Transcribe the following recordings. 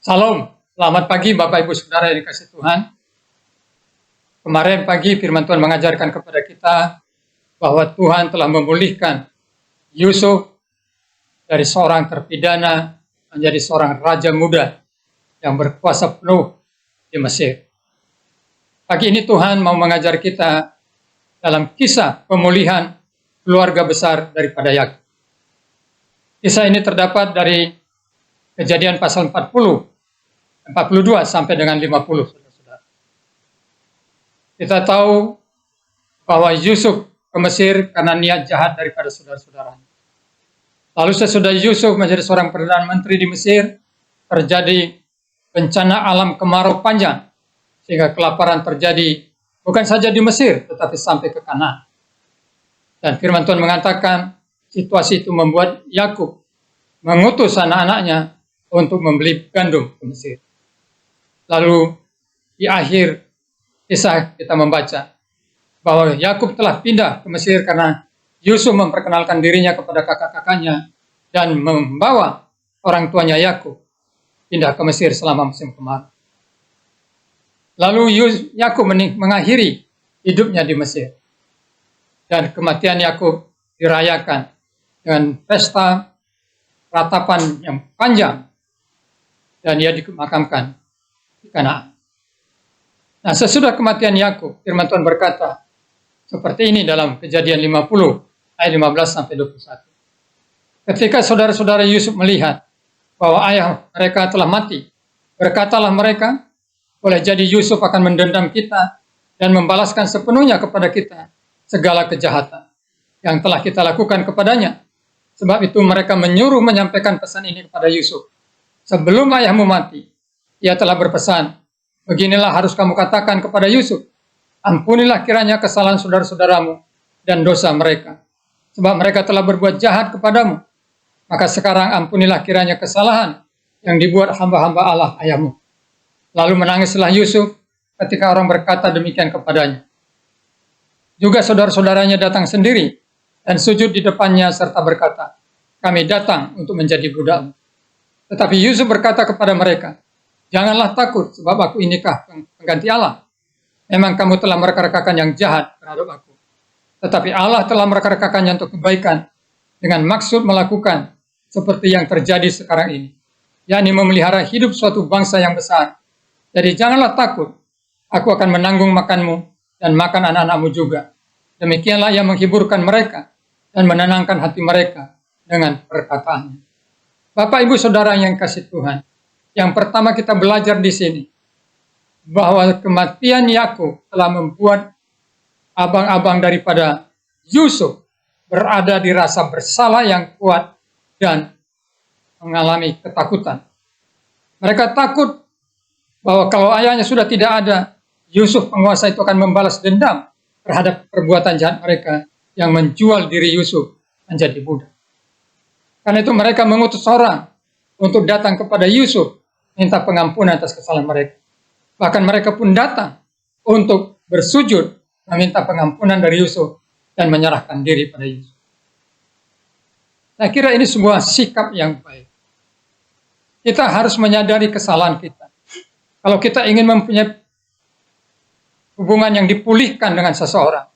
Salam, selamat pagi Bapak Ibu Saudara yang dikasihi Tuhan. Kemarin pagi firman Tuhan mengajarkan kepada kita bahwa Tuhan telah memulihkan Yusuf dari seorang terpidana menjadi seorang raja muda yang berkuasa penuh di Mesir. Pagi ini Tuhan mau mengajar kita dalam kisah pemulihan keluarga besar daripada Yakub. Kisah ini terdapat dari Kejadian pasal 42 sampai dengan 50, saudara-saudara. Kita tahu bahwa Yusuf ke Mesir karena niat jahat daripada saudara-saudaranya. Lalu sesudah Yusuf menjadi seorang Perdana Menteri di Mesir, terjadi bencana alam kemarau panjang, sehingga kelaparan terjadi bukan saja di Mesir, tetapi sampai ke Kanaan. Dan firman Tuhan mengatakan, situasi itu membuat Yakub mengutus anak-anaknya untuk membeli gandum ke Mesir. Lalu di akhir kisah kita membaca bahwa Yakub telah pindah ke Mesir karena Yusuf memperkenalkan dirinya kepada kakak-kakaknya dan membawa orang tuanya Yakub pindah ke Mesir selama musim kemarau. Lalu Yakub mengakhiri hidupnya di Mesir. Dan kematian Yakub dirayakan dengan pesta ratapan yang panjang dan dia dimakamkan di Kanaan. Nah, sesudah kematian Yakub, firman Tuhan berkata seperti ini dalam Kejadian 50 ayat 15 sampai 21. Ketika saudara-saudara Yusuf melihat bahwa ayah mereka telah mati, berkatalah mereka, boleh jadi Yusuf akan mendendam kita dan membalaskan sepenuhnya kepada kita segala kejahatan yang telah kita lakukan kepadanya. Sebab itu mereka menyuruh menyampaikan pesan ini kepada Yusuf. Sebelum ayahmu mati, ia telah berpesan, beginilah harus kamu katakan kepada Yusuf, ampunilah kiranya kesalahan saudara-saudaramu dan dosa mereka. Sebab mereka telah berbuat jahat kepadamu. Maka sekarang ampunilah kiranya kesalahan yang dibuat hamba-hamba Allah ayahmu. Lalu menangislah Yusuf ketika orang berkata demikian kepadanya. Juga saudara-saudaranya datang sendiri dan sujud di depannya serta berkata, kami datang untuk menjadi budakmu. Tetapi Yusuf berkata kepada mereka, janganlah takut sebab aku inikah pengganti Allah. Memang kamu telah mereka-rekakan yang jahat terhadap aku. Tetapi Allah telah mereka-rekakannya untuk kebaikan dengan maksud melakukan seperti yang terjadi sekarang ini. Yakni memelihara hidup suatu bangsa yang besar. Jadi janganlah takut, aku akan menanggung makanmu dan makan anak-anakmu juga. Demikianlah yang menghiburkan mereka dan menenangkan hati mereka dengan perkataannya. Bapak Ibu Saudara yang kasih Tuhan, yang pertama kita belajar di sini bahwa kematian Yakub telah membuat abang-abang daripada Yusuf berada di rasa bersalah yang kuat dan mengalami ketakutan. Mereka takut bahwa kalau ayahnya sudah tidak ada, Yusuf penguasa itu akan membalas dendam terhadap perbuatan jahat mereka yang menjual diri Yusuf menjadi budak. Karena itu mereka mengutus orang untuk datang kepada Yusuf minta pengampunan atas kesalahan mereka. Bahkan mereka pun datang untuk bersujud meminta pengampunan dari Yusuf dan menyerahkan diri pada Yusuf. Saya kira ini sebuah sikap yang baik. Kita harus menyadari kesalahan kita. Kalau kita ingin mempunyai hubungan yang dipulihkan dengan seseorang,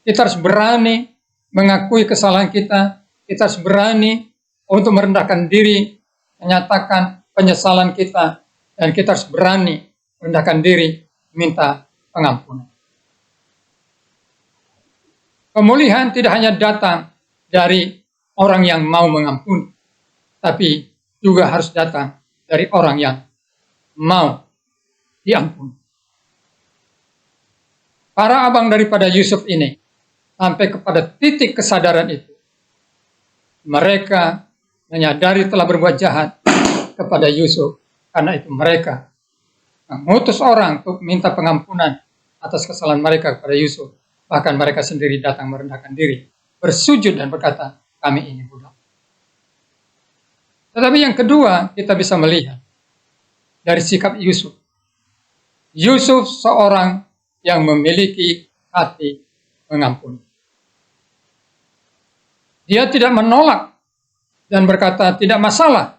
kita harus berani mengakui kesalahan kita, kita harus berani untuk merendahkan diri, menyatakan penyesalan kita, dan kita harus berani merendahkan diri, minta pengampunan. Pemulihan tidak hanya datang dari orang yang mau mengampuni, tapi juga harus datang dari orang yang mau diampuni. Para abang daripada Yusuf ini sampai kepada titik kesadaran itu. Mereka menyadari telah berbuat jahat kepada Yusuf. Karena itu mereka mengutus orang untuk minta pengampunan atas kesalahan mereka kepada Yusuf. Bahkan mereka sendiri datang merendahkan diri, bersujud dan berkata, kami ini budak. Tetapi yang kedua, kita bisa melihat dari sikap Yusuf. Yusuf seorang yang memiliki hati mengampuni. Dia tidak menolak dan berkata tidak masalah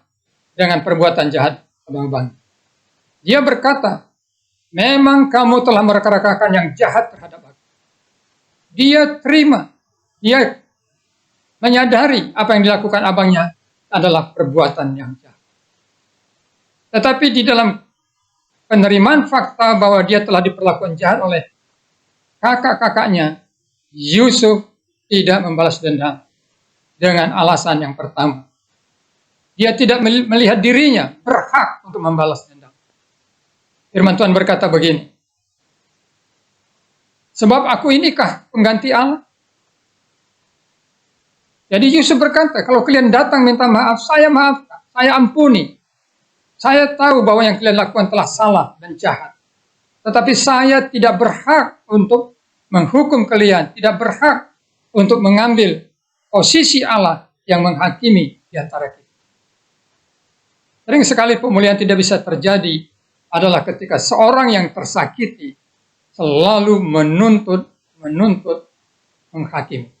dengan perbuatan jahat abang-abang. Dia berkata, memang kamu telah merekarakakan yang jahat terhadap aku. Dia terima, dia menyadari apa yang dilakukan abangnya adalah perbuatan yang jahat. Tetapi di dalam penerimaan fakta bahwa dia telah diperlakukan jahat oleh kakak-kakaknya, Yusuf tidak membalas dendam dengan alasan yang pertama. Dia tidak melihat dirinya berhak untuk membalas dendam. Firman Tuhan berkata begini, sebab aku inikah pengganti Allah? Jadi Yusuf berkata, kalau kalian datang minta maaf, saya maafkan, saya ampuni. Saya tahu bahwa yang kalian lakukan telah salah dan jahat. Tetapi saya tidak berhak untuk menghukum kalian, tidak berhak untuk mengambil posisi Allah yang menghakimi di antara kita. Sering sekali pemulihan tidak bisa terjadi adalah ketika seorang yang tersakiti selalu menuntut, menghakimi.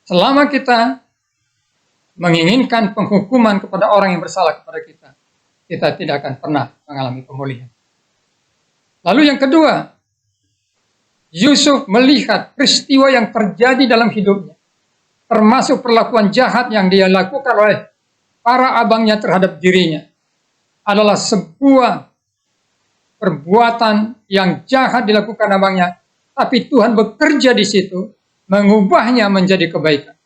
Selama kita menginginkan penghukuman kepada orang yang bersalah kepada kita, kita tidak akan pernah mengalami pemulihan. Lalu yang kedua, Yusuf melihat peristiwa yang terjadi dalam hidupnya, termasuk perlakuan jahat yang dia lakukan oleh para abangnya terhadap dirinya, adalah sebuah perbuatan yang jahat dilakukan abangnya, tapi Tuhan bekerja di situ, mengubahnya menjadi kebaikan.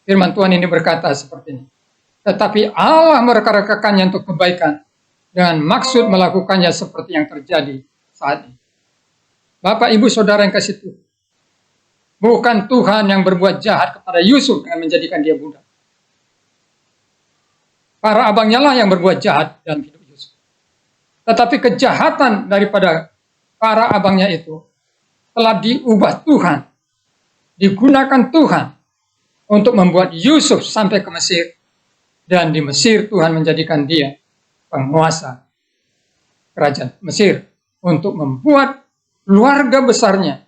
Firman Tuhan ini berkata seperti ini, tetapi Allah merekarakakannya untuk kebaikan, dengan maksud melakukannya seperti yang terjadi saat ini. Bapak, Ibu, Saudara yang kasih Tuhan, bukan Tuhan yang berbuat jahat kepada Yusuf dengan menjadikan dia budak. Para abangnya lah yang berbuat jahat dalam hidup Yusuf. Tetapi kejahatan daripada para abangnya itu telah diubah Tuhan, digunakan Tuhan untuk membuat Yusuf sampai ke Mesir. Dan di Mesir Tuhan menjadikan dia penguasa kerajaan Mesir untuk membuat keluarga besarnya,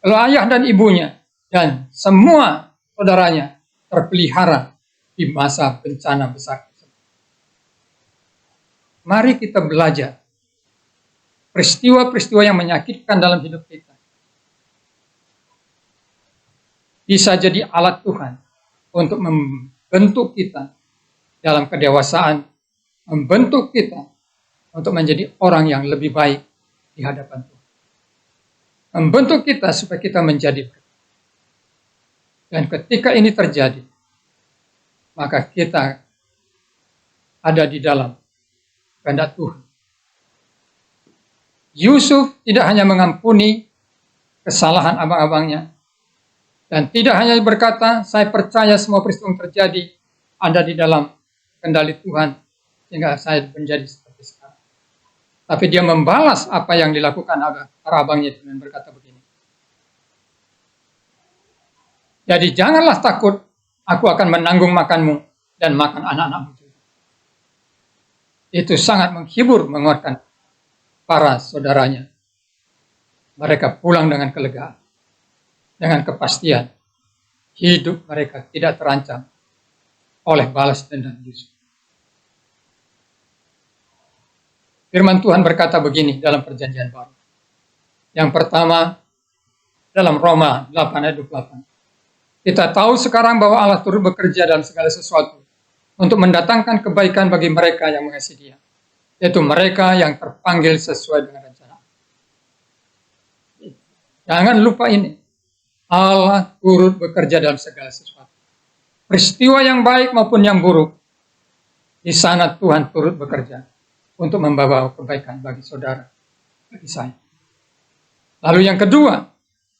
ayah dan ibunya, dan semua saudaranya terpelihara di masa bencana besar. Mari kita belajar peristiwa-peristiwa yang menyakitkan dalam hidup kita bisa jadi alat Tuhan untuk membentuk kita dalam kedewasaan, membentuk kita untuk menjadi orang yang lebih baik di hadapan Tuhan. Membentuk kita supaya kita menjadi berkat. Dan ketika ini terjadi, maka kita ada di dalam kehendak Tuhan. Yusuf tidak hanya mengampuni kesalahan abang-abangnya, dan tidak hanya berkata, saya percaya semua peristiwa yang terjadi ada di dalam kendali Tuhan, sehingga saya menjadi seperti sekarang. Tapi dia membalas apa yang dilakukan para abangnya dengan berkata begini, jadi janganlah takut, aku akan menanggung makanmu dan makan anak-anakmu juga. Itu sangat menghibur, menguatkan para saudaranya. Mereka pulang dengan kelegaan, dengan kepastian hidup mereka tidak terancam oleh balas dendam Yusuf. Firman Tuhan berkata begini dalam Perjanjian Baru. Yang pertama, dalam Roma 8 ayat 28. Kita tahu sekarang bahwa Allah turut bekerja dalam segala sesuatu untuk mendatangkan kebaikan bagi mereka yang mengasihi Dia, yaitu mereka yang terpanggil sesuai dengan rencana. Jangan lupa ini, Allah turut bekerja dalam segala sesuatu. Peristiwa yang baik maupun yang buruk, di sana Tuhan turut bekerja untuk membawa kebaikan bagi saudara, bagi saya. Lalu yang kedua,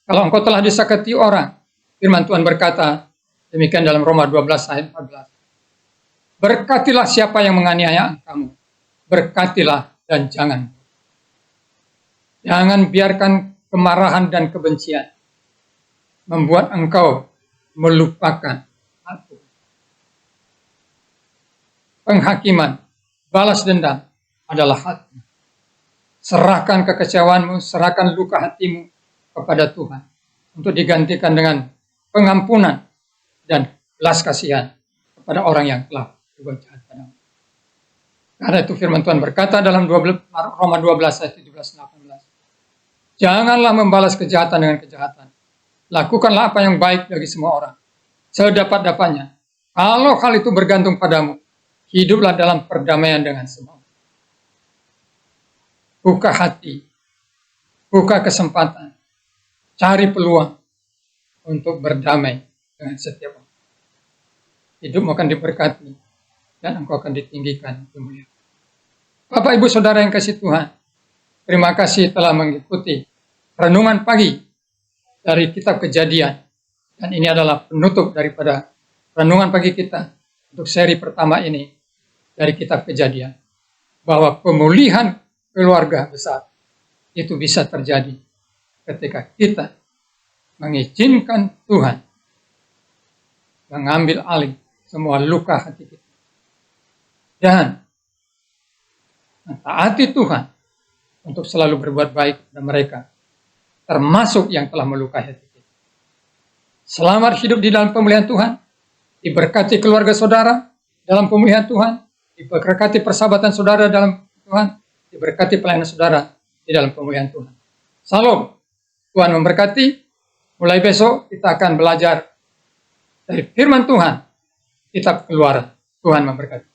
kalau engkau telah disakiti orang, firman Tuhan berkata, demikian dalam Roma 12 ayat 14. Berkatilah siapa yang menganiaya kamu, berkatilah dan jangan biarkan kemarahan dan kebencian membuat engkau melupakan aku. Penghakiman, balas dendam adalah hati. Serahkan kekecewaanmu, serahkan luka hatimu kepada Tuhan untuk digantikan dengan pengampunan dan belas kasihan kepada orang yang telah berbuat jahat padamu. Karena itu firman Tuhan berkata dalam Roma 12 ayat 17-18. Janganlah membalas kejahatan dengan kejahatan. Lakukanlah apa yang baik bagi semua orang, sedapat-dapatnya. Kalau hal itu bergantung padamu, hiduplah dalam perdamaian dengan semua. Buka hati, buka kesempatan, cari peluang untuk berdamai dengan setiap orang. Hidupmu akan diberkati dan engkau akan ditinggikan, dimuliakan. Bapak, Ibu, Saudara yang kasih Tuhan, terima kasih telah mengikuti renungan pagi dari kitab Kejadian. Dan ini adalah penutup daripada renungan pagi kita untuk seri pertama ini dari kitab Kejadian. Bahwa pemulihan keluarga besar itu bisa terjadi ketika kita mengizinkan Tuhan mengambil alih semua luka hati kita. Dan mentaati Tuhan untuk selalu berbuat baik kepada mereka, termasuk yang telah melukai hati kita. Selamat hidup di dalam pemulihan Tuhan, diberkati keluarga saudara dalam pemulihan Tuhan, diberkati persahabatan saudara dalam Tuhan, diberkati pelayanan saudara di dalam pemulihan Tuhan. Salam, Tuhan memberkati. Mulai besok kita akan belajar dari firman Tuhan, kitab Keluaran. Tuhan memberkati.